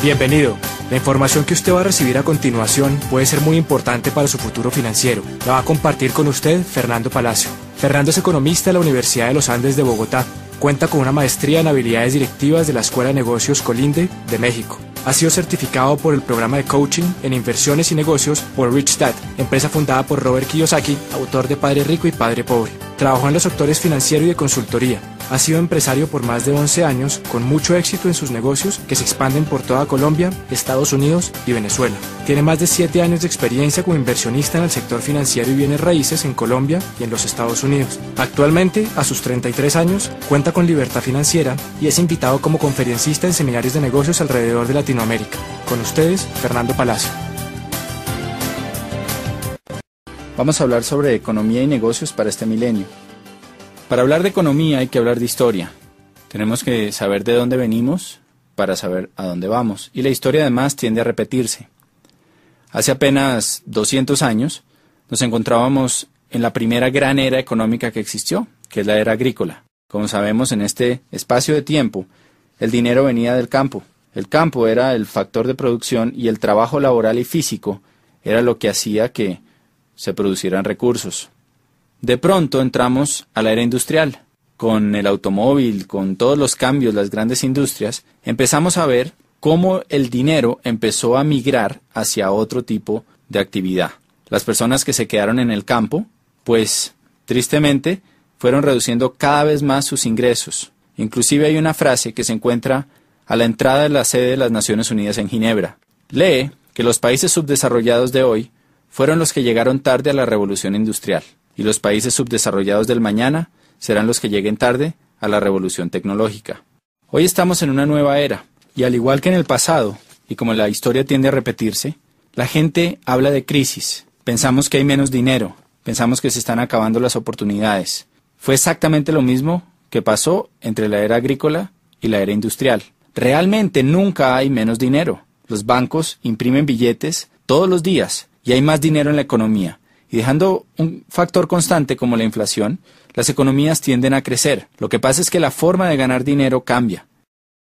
Bienvenido. La información que usted va a recibir a continuación puede ser muy importante para su futuro financiero. La va a compartir con usted Fernando Palacio. Fernando es economista de la Universidad de los Andes de Bogotá. Cuenta con una maestría en habilidades directivas de la Escuela de Negocios Colinde de México. Ha sido certificado por el programa de coaching en inversiones y negocios por Rich Dad, empresa fundada por Robert Kiyosaki, autor de Padre Rico y Padre Pobre. Trabajó en los sectores financiero y de consultoría. Ha sido empresario por más de 11 años, con mucho éxito en sus negocios que se expanden por toda Colombia, Estados Unidos y Venezuela. Tiene más de 7 años de experiencia como inversionista en el sector financiero y bienes raíces en Colombia y en los Estados Unidos. Actualmente, a sus 33 años, cuenta con libertad financiera y es invitado como conferencista en seminarios de negocios alrededor de Latinoamérica. Con ustedes, Fernando Palacio. Vamos a hablar sobre economía y negocios para este milenio. Para hablar de economía hay que hablar de historia. Tenemos que saber de dónde venimos para saber a dónde vamos. Y la historia además tiende a repetirse. Hace apenas 200 años nos encontrábamos en la primera gran era económica que existió, que es la era agrícola. Como sabemos, en este espacio de tiempo, el dinero venía del campo. El campo era el factor de producción y el trabajo laboral y físico era lo que hacía que se producieran recursos. De pronto entramos a la era industrial. Con el automóvil, con todos los cambios, las grandes industrias, empezamos a ver cómo el dinero empezó a migrar hacia otro tipo de actividad. Las personas que se quedaron en el campo, pues, tristemente, fueron reduciendo cada vez más sus ingresos. Inclusive hay una frase que se encuentra a la entrada de la sede de las Naciones Unidas en Ginebra. Lee que los países subdesarrollados de hoy fueron los que llegaron tarde a la revolución industrial. Y los países subdesarrollados del mañana serán los que lleguen tarde a la revolución tecnológica. Hoy estamos en una nueva era, y al igual que en el pasado, y como la historia tiende a repetirse, la gente habla de crisis. Pensamos que hay menos dinero, pensamos que se están acabando las oportunidades. Fue exactamente lo mismo que pasó entre la era agrícola y la era industrial. Realmente nunca hay menos dinero. Los bancos imprimen billetes todos los días, y hay más dinero en la economía. Y dejando un factor constante como la inflación, las economías tienden a crecer. Lo que pasa es que la forma de ganar dinero cambia.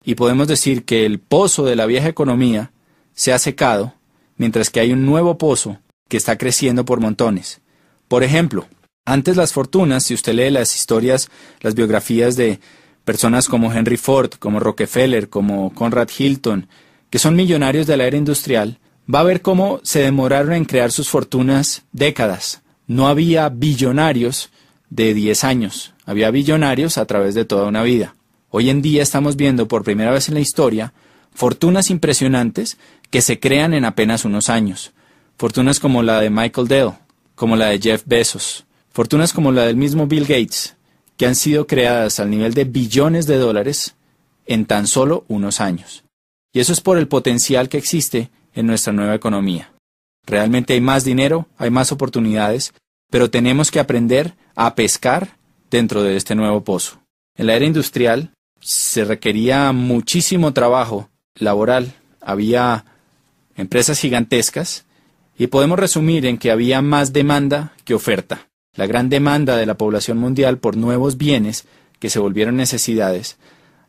Y podemos decir que el pozo de la vieja economía se ha secado, mientras que hay un nuevo pozo que está creciendo por montones. Por ejemplo, antes las fortunas, si usted lee las historias, las biografías de personas como Henry Ford, como Rockefeller, como Conrad Hilton, que son millonarios de la era industrial, va a ver cómo se demoraron en crear sus fortunas décadas. No había billonarios de 10 años, había billonarios a través de toda una vida. Hoy en día estamos viendo por primera vez en la historia fortunas impresionantes que se crean en apenas unos años. Fortunas como la de Michael Dell, como la de Jeff Bezos, fortunas como la del mismo Bill Gates, que han sido creadas al nivel de billones de dólares en tan solo unos años. Y eso es por el potencial que existe en nuestra nueva economía. Realmente hay más dinero, hay más oportunidades, pero tenemos que aprender a pescar dentro de este nuevo pozo. En la era industrial se requería muchísimo trabajo laboral, había empresas gigantescas y podemos resumir en que había más demanda que oferta. La gran demanda de la población mundial por nuevos bienes que se volvieron necesidades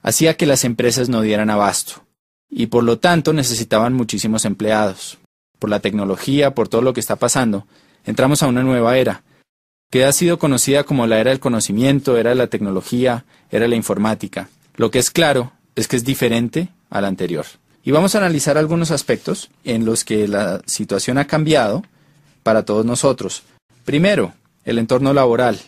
hacía que las empresas no dieran abasto. Y por lo tanto necesitaban muchísimos empleados. Por la tecnología, por todo lo que está pasando, entramos a una nueva era, que ha sido conocida como la era del conocimiento, era de la tecnología, era de la informática. Lo que es claro es que es diferente a la anterior. Y vamos a analizar algunos aspectos en los que la situación ha cambiado para todos nosotros. Primero, el entorno laboral.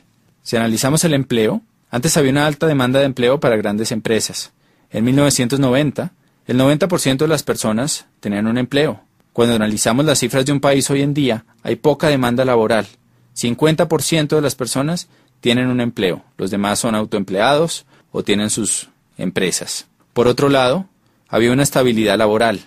Si analizamos el empleo, antes había una alta demanda de empleo para grandes empresas. En 1990, el 90% de las personas tenían un empleo. Cuando analizamos las cifras de un país hoy en día, hay poca demanda laboral. 50% de las personas tienen un empleo. Los demás son autoempleados o tienen sus empresas. Por otro lado, había una estabilidad laboral.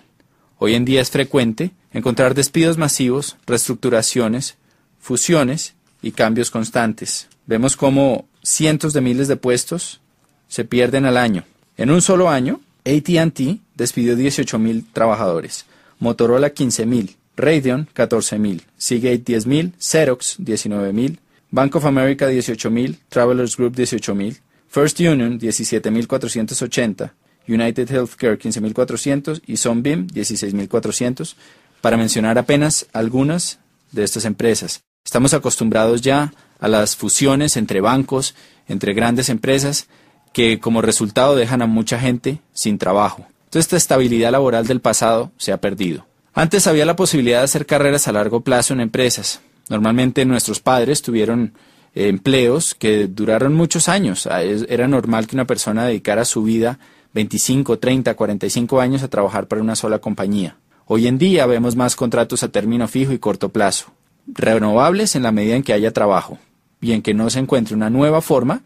Hoy en día es frecuente encontrar despidos masivos, reestructuraciones, fusiones y cambios constantes. Vemos cómo cientos de miles de puestos se pierden al año. En un solo año, AT&T despidió 18,000 trabajadores, Motorola 15,000, Radeon 14,000, Seagate 10,000, Xerox 19,000, Bank of America 18,000, Travelers Group 18,000, First Union 17,480 United Healthcare 15.400 y Sunbeam 16.400, para mencionar apenas algunas de estas empresas. Estamos acostumbrados ya a las fusiones entre bancos, entre grandes empresas, que como resultado dejan a mucha gente sin trabajo. Entonces esta estabilidad laboral del pasado se ha perdido. Antes había la posibilidad de hacer carreras a largo plazo en empresas. Normalmente nuestros padres tuvieron empleos que duraron muchos años. Era normal que una persona dedicara su vida 25, 30, 45 años a trabajar para una sola compañía. Hoy en día vemos más contratos a término fijo y corto plazo, renovables en la medida en que haya trabajo y en que no se encuentre una nueva forma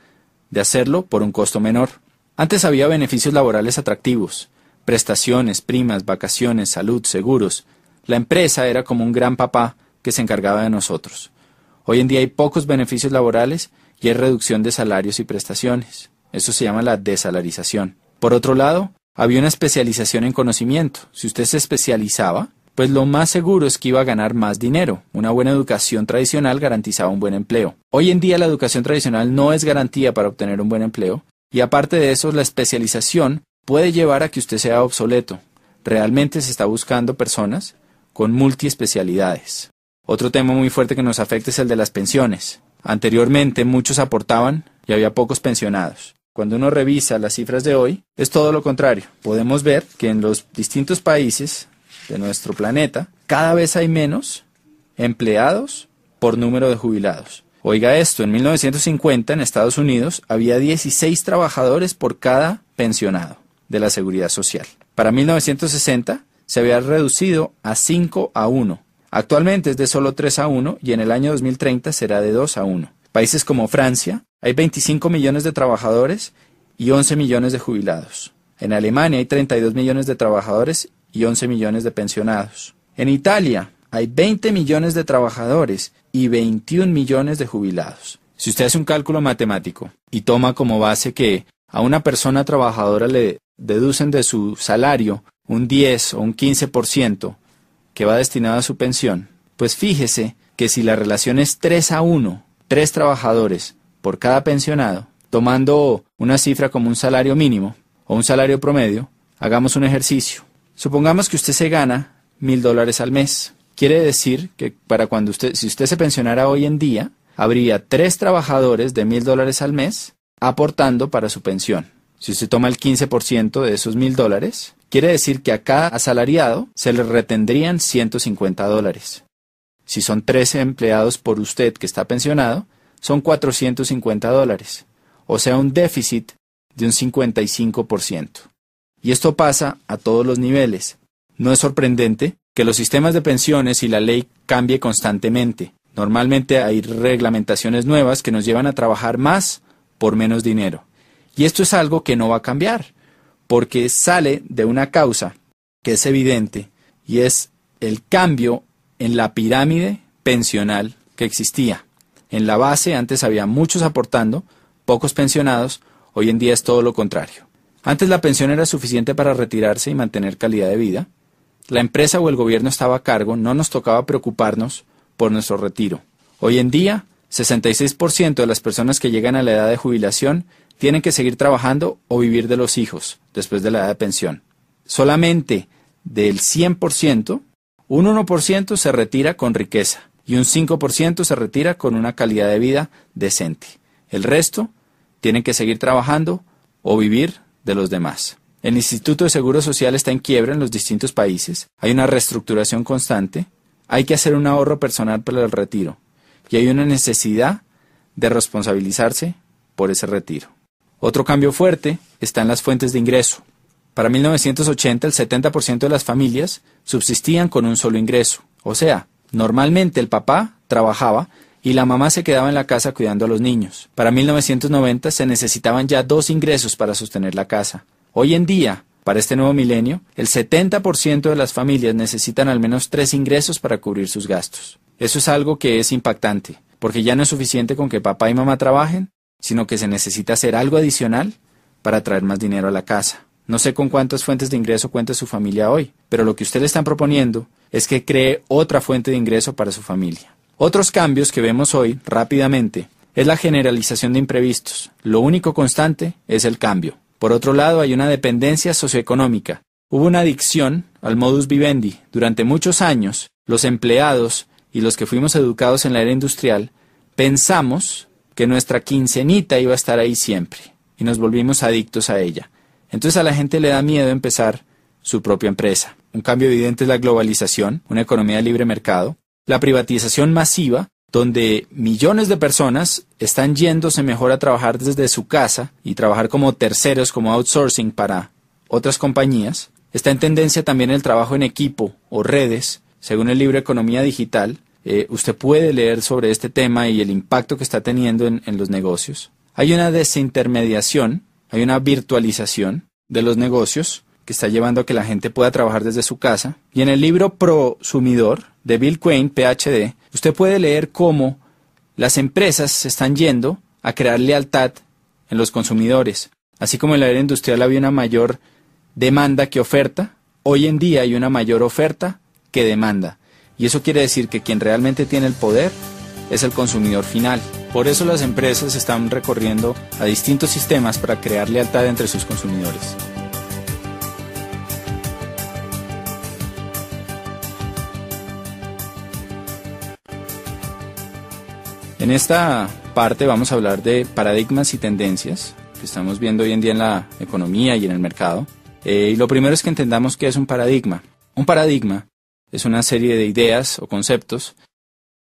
de hacerlo por un costo menor. Antes había beneficios laborales atractivos, prestaciones, primas, vacaciones, salud, seguros. La empresa era como un gran papá que se encargaba de nosotros. Hoy en día hay pocos beneficios laborales y hay reducción de salarios y prestaciones. Eso se llama la desalarización. Por otro lado, había una especialización en conocimiento. Si usted se especializaba, pues lo más seguro es que iba a ganar más dinero. Una buena educación tradicional garantizaba un buen empleo. Hoy en día la educación tradicional no es garantía para obtener un buen empleo, y aparte de eso, la especialización puede llevar a que usted sea obsoleto. Realmente se está buscando personas con multiespecialidades. Otro tema muy fuerte que nos afecta es el de las pensiones. Anteriormente muchos aportaban y había pocos pensionados. Cuando uno revisa las cifras de hoy, es todo lo contrario. Podemos ver que en los distintos países de nuestro planeta, cada vez hay menos empleados por número de jubilados. Oiga esto, en 1950 en Estados Unidos había 16 trabajadores por cada pensionado de la Seguridad Social. Para 1960 se había reducido a 5 a 1. Actualmente es de solo 3 a 1 y en el año 2030 será de 2 a 1. Países como Francia, hay 25 millones de trabajadores y 11 millones de jubilados. En Alemania hay 32 millones de trabajadores y 11 millones de pensionados. En Italia hay 20 millones de trabajadores y 21 millones de jubilados. Si usted hace un cálculo matemático y toma como base que a una persona trabajadora le deducen de su salario un 10 o un 15% que va destinado a su pensión, pues fíjese que si la relación es 3 a 1, 3 trabajadores por cada pensionado, tomando una cifra como un salario mínimo o un salario promedio, hagamos un ejercicio. Supongamos que usted se gana $1,000 al mes. Quiere decir que si usted se pensionara hoy en día, habría 3 trabajadores de $1,000 al mes aportando para su pensión. Si usted toma el 15% de esos $1,000, quiere decir que a cada asalariado se le retendrían $150. Si son 13 empleados por usted que está pensionado, son $450, o sea un déficit de un 55%. Y esto pasa a todos los niveles. No es sorprendente que los sistemas de pensiones y la ley cambie constantemente. Normalmente hay reglamentaciones nuevas que nos llevan a trabajar más por menos dinero. Y esto es algo que no va a cambiar, porque sale de una causa que es evidente, y es el cambio en la pirámide pensional que existía. En la base antes había muchos aportando, pocos pensionados, hoy en día es todo lo contrario. Antes la pensión era suficiente para retirarse y mantener calidad de vida. La empresa o el gobierno estaba a cargo, no nos tocaba preocuparnos por nuestro retiro. Hoy en día, 66% de las personas que llegan a la edad de jubilación tienen que seguir trabajando o vivir de los hijos después de la edad de pensión. Solamente del 100%, un 1% se retira con riqueza y un 5% se retira con una calidad de vida decente. El resto tienen que seguir trabajando o vivir de los demás. El Instituto de Seguro Social está en quiebra en los distintos países, hay una reestructuración constante, hay que hacer un ahorro personal para el retiro y hay una necesidad de responsabilizarse por ese retiro. Otro cambio fuerte está en las fuentes de ingreso. Para 1980 el 70% de las familias subsistían con un solo ingreso, o sea, normalmente el papá trabajaba y la mamá se quedaba en la casa cuidando a los niños. Para 1990 se necesitaban ya 2 ingresos para sostener la casa. Hoy en día, para este nuevo milenio, el 70% de las familias necesitan al menos 3 ingresos para cubrir sus gastos. Eso es algo que es impactante, porque ya no es suficiente con que papá y mamá trabajen, sino que se necesita hacer algo adicional para traer más dinero a la casa. No sé con cuántas fuentes de ingreso cuenta su familia hoy, pero lo que usted le están proponiendo es que cree otra fuente de ingreso para su familia. Otros cambios que vemos hoy, rápidamente, es la generalización de imprevistos. Lo único constante es el cambio. Por otro lado, hay una dependencia socioeconómica. Hubo una adicción al modus vivendi. Durante muchos años, los empleados y los que fuimos educados en la era industrial, pensamos que nuestra quincenita iba a estar ahí siempre y nos volvimos adictos a ella. Entonces a la gente le da miedo empezar su propia empresa. Un cambio evidente es la globalización, una economía de libre mercado, la privatización masiva, donde millones de personas están yéndose mejor a trabajar desde su casa y trabajar como terceros, como outsourcing para otras compañías. Está en tendencia también el trabajo en equipo o redes, según el libro Economía Digital. Usted puede leer sobre este tema y el impacto que está teniendo en los negocios. Hay una desintermediación, hay una virtualización de los negocios que está llevando a que la gente pueda trabajar desde su casa. Y en el libro Prosumidor de Bill Quain, PhD, usted puede leer cómo las empresas se están yendo a crear lealtad en los consumidores. Así como en la era industrial había una mayor demanda que oferta, hoy en día hay una mayor oferta que demanda. Y eso quiere decir que quien realmente tiene el poder es el consumidor final. Por eso las empresas están recorriendo a distintos sistemas para crear lealtad entre sus consumidores. En esta parte vamos a hablar de paradigmas y tendencias que estamos viendo hoy en día en la economía y en el mercado. Y lo primero es que entendamos qué es un paradigma. Un paradigma es una serie de ideas o conceptos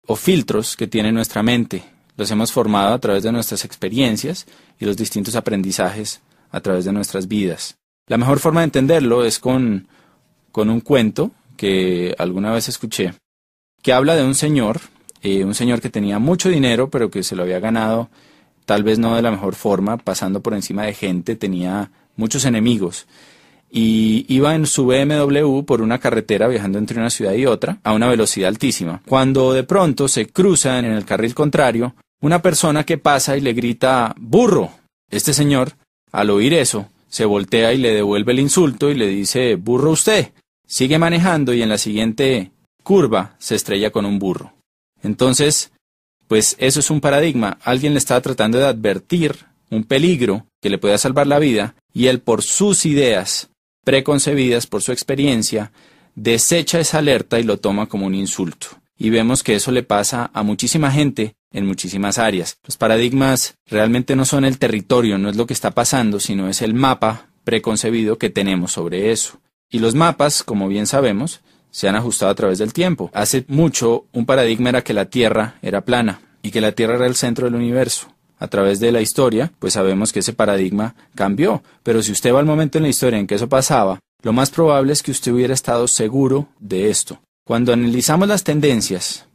o filtros que tiene nuestra mente. Los hemos formado a través de nuestras experiencias y los distintos aprendizajes a través de nuestras vidas. La mejor forma de entenderlo es con un cuento que alguna vez escuché, que habla de un señor que tenía mucho dinero, pero que se lo había ganado tal vez no de la mejor forma, pasando por encima de gente, tenía muchos enemigos. Y iba en su BMW por una carretera viajando entre una ciudad y otra a una velocidad altísima. Cuando de pronto se cruzan en el carril contrario una persona que pasa y le grita ¡burro! Este señor, al oír eso, se voltea y le devuelve el insulto y le dice ¡burro usted! Sigue manejando y en la siguiente curva se estrella con un burro. Entonces, pues eso es un paradigma. Alguien le está tratando de advertir un peligro que le pueda salvar la vida y él por sus ideas preconcebidas, por su experiencia, desecha esa alerta y lo toma como un insulto. Y vemos que eso le pasa a muchísima gente en muchísimas áreas. Los paradigmas realmente no son el territorio, no es lo que está pasando, sino es el mapa preconcebido que tenemos sobre eso. Y los mapas, como bien sabemos, se han ajustado a través del tiempo. Hace mucho un paradigma era que la Tierra era plana y que la Tierra era el centro del universo. A través de la historia, pues sabemos que ese paradigma cambió. Pero si usted va al momento en la historia en que eso pasaba, lo más probable es que usted hubiera estado seguro de esto. Cuando analizamos las tendencias,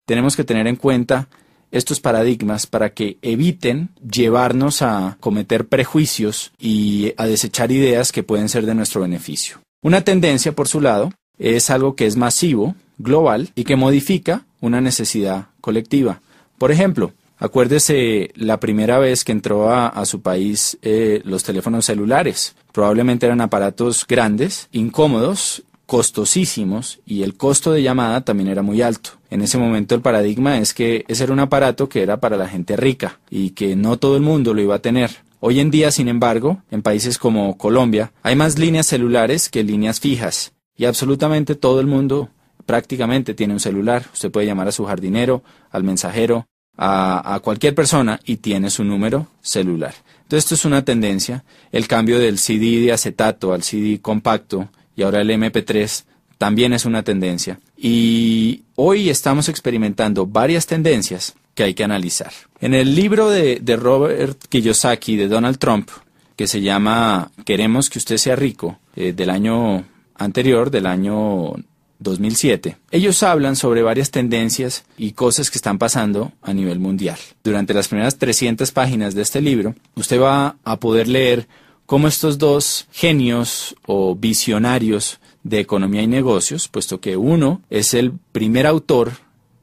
tenemos que tener en cuenta estos paradigmas para que eviten llevarnos a cometer prejuicios y a desechar ideas que pueden ser de nuestro beneficio. Una tendencia, por su lado, es algo que es masivo, global y que modifica una necesidad colectiva. Por ejemplo, acuérdese la primera vez que entró a su país los teléfonos celulares. Probablemente eran aparatos grandes, incómodos, costosísimos y el costo de llamada también era muy alto. En ese momento el paradigma es que ese era un aparato que era para la gente rica y que no todo el mundo lo iba a tener. Hoy en día, sin embargo, en países como Colombia, hay más líneas celulares que líneas fijas y absolutamente todo el mundo prácticamente tiene un celular. Usted puede llamar a su jardinero, al mensajero, a cualquier persona y tiene su número celular. Entonces esto es una tendencia, el cambio del CD de acetato al CD compacto y ahora el MP3 también es una tendencia. Y hoy estamos experimentando varias tendencias que hay que analizar. En el libro de Robert Kiyosaki, de Donald Trump, que se llama Queremos que usted sea rico, del año anterior, del año 2007, ellos hablan sobre varias tendencias y cosas que están pasando a nivel mundial. Durante las primeras 300 páginas de este libro, usted va a poder leer cómo estos dos genios o visionarios de economía y negocios, puesto que uno es el primer autor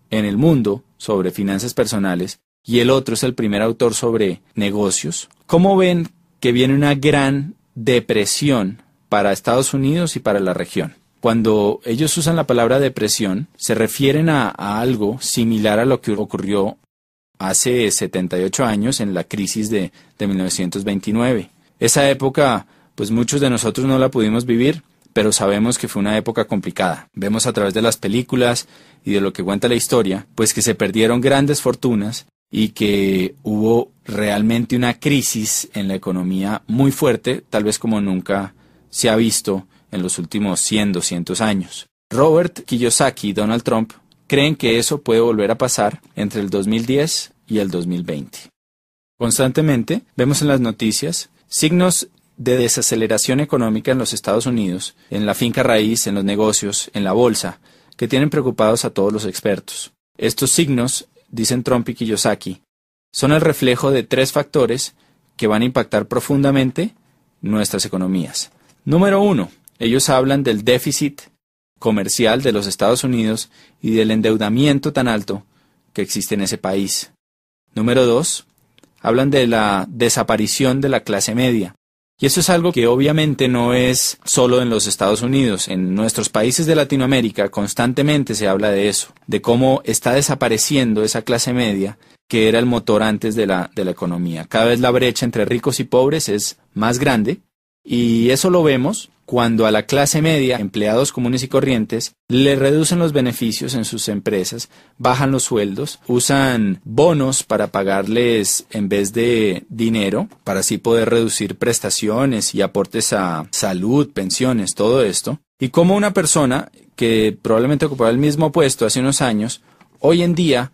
en el mundo sobre finanzas personales y el otro es el primer autor sobre negocios, cómo ven que viene una gran depresión para Estados Unidos y para la región. Cuando ellos usan la palabra depresión, se refieren a algo similar a lo que ocurrió hace 78 años en la crisis de 1929. Esa época, pues muchos de nosotros no la pudimos vivir, pero sabemos que fue una época complicada. Vemos a través de las películas y de lo que cuenta la historia, pues que se perdieron grandes fortunas y que hubo realmente una crisis en la economía muy fuerte, tal vez como nunca se ha visto en los últimos 100, 200 años. Robert Kiyosaki y Donald Trump creen que eso puede volver a pasar entre el 2010 y el 2020. Constantemente vemos en las noticias signos de desaceleración económica en los Estados Unidos, en la finca raíz, en los negocios, en la bolsa, que tienen preocupados a todos los expertos. Estos signos, dicen Trump y Kiyosaki, son el reflejo de 3 factores que van a impactar profundamente nuestras economías. Número 1, ellos hablan del déficit comercial de los Estados Unidos y del endeudamiento tan alto que existe en ese país. Número 2, hablan de la desaparición de la clase media. Y eso es algo que obviamente no es solo en los Estados Unidos. En nuestros países de Latinoamérica constantemente se habla de eso, de cómo está desapareciendo esa clase media que era el motor antes de la economía. Cada vez la brecha entre ricos y pobres es más grande y eso lo vemos cuando a la clase media, empleados comunes y corrientes, le reducen los beneficios en sus empresas, bajan los sueldos, usan bonos para pagarles en vez de dinero, para así poder reducir prestaciones y aportes a salud, pensiones, todo esto. Y como una persona que probablemente ocupaba el mismo puesto hace unos años, hoy en día,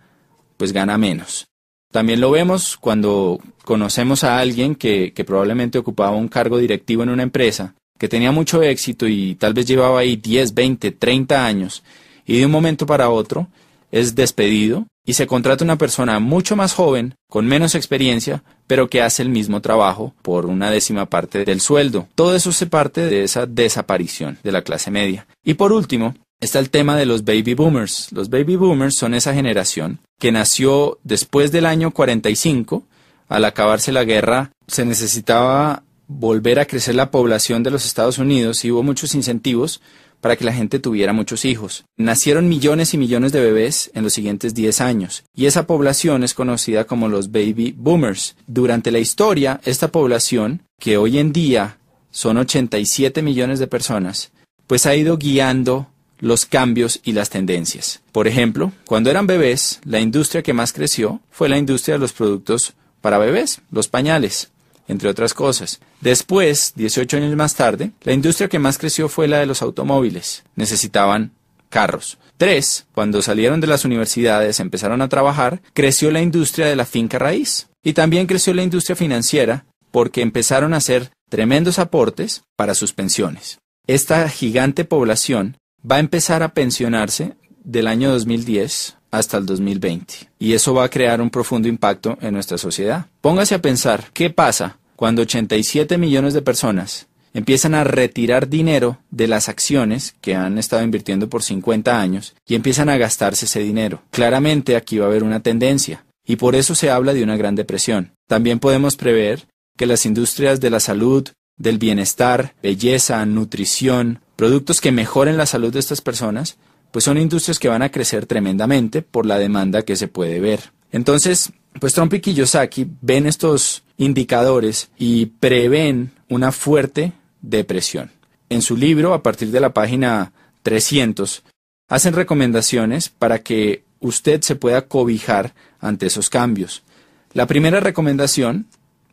pues gana menos. También lo vemos cuando conocemos a alguien que probablemente ocupaba un cargo directivo en una empresa, que tenía mucho éxito y tal vez llevaba ahí 10, 20, 30 años y de un momento para otro es despedido y se contrata una persona mucho más joven, con menos experiencia, pero que hace el mismo trabajo por una 10ª parte del sueldo. Todo eso se parte de esa desaparición de la clase media. Y por último, está el tema de los baby boomers. Los baby boomers son esa generación que nació después del año 45. Al acabarse la guerra se necesitaba volver a crecer la población de los Estados Unidos y hubo muchos incentivos para que la gente tuviera muchos hijos. Nacieron millones y millones de bebés en los siguientes 10 años y esa población es conocida como los baby boomers. Durante la historia, esta población, que hoy en día son 87 millones de personas, pues ha ido guiando los cambios y las tendencias. Por ejemplo, cuando eran bebés, la industria que más creció fue la industria de los productos para bebés, los pañales, entre otras cosas. Después, 18 años más tarde, la industria que más creció fue la de los automóviles. Necesitaban carros. 3, cuando salieron de las universidades, empezaron a trabajar, creció la industria de la finca raíz. Y también creció la industria financiera porque empezaron a hacer tremendos aportes para sus pensiones. Esta gigante población va a empezar a pensionarse del año 2010 hasta el 2020. Y eso va a crear un profundo impacto en nuestra sociedad. Póngase a pensar, ¿qué pasa cuando 87 millones de personas empiezan a retirar dinero de las acciones que han estado invirtiendo por 50 años y empiezan a gastarse ese dinero? Claramente aquí va a haber una tendencia y por eso se habla de una gran depresión. También podemos prever que las industrias de la salud, del bienestar, belleza, nutrición, productos que mejoren la salud de estas personas, pues son industrias que van a crecer tremendamente por la demanda que se puede ver. Entonces, pues Trump y Kiyosaki ven estos indicadores y prevén una fuerte depresión. En su libro, a partir de la página 300, hacen recomendaciones para que usted se pueda cobijar ante esos cambios. La primera recomendación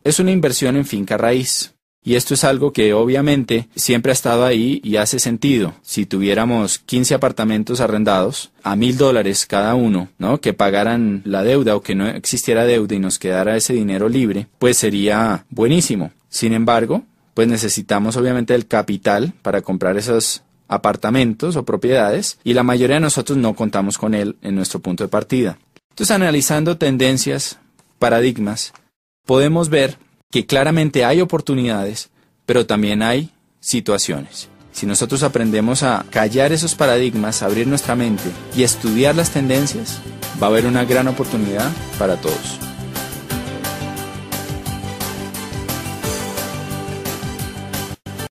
es una inversión en finca raíz. Y esto es algo que obviamente siempre ha estado ahí y hace sentido. Si tuviéramos 15 apartamentos arrendados a $1,000 cada uno, ¿no?, que pagaran la deuda o que no existiera deuda y nos quedara ese dinero libre, pues sería buenísimo. Sin embargo, pues necesitamos obviamente el capital para comprar esos apartamentos o propiedades y la mayoría de nosotros no contamos con él en nuestro punto de partida. Entonces, analizando tendencias, paradigmas, podemos ver que claramente hay oportunidades, pero también hay situaciones. Si nosotros aprendemos a callar esos paradigmas, abrir nuestra mente y estudiar las tendencias, va a haber una gran oportunidad para todos.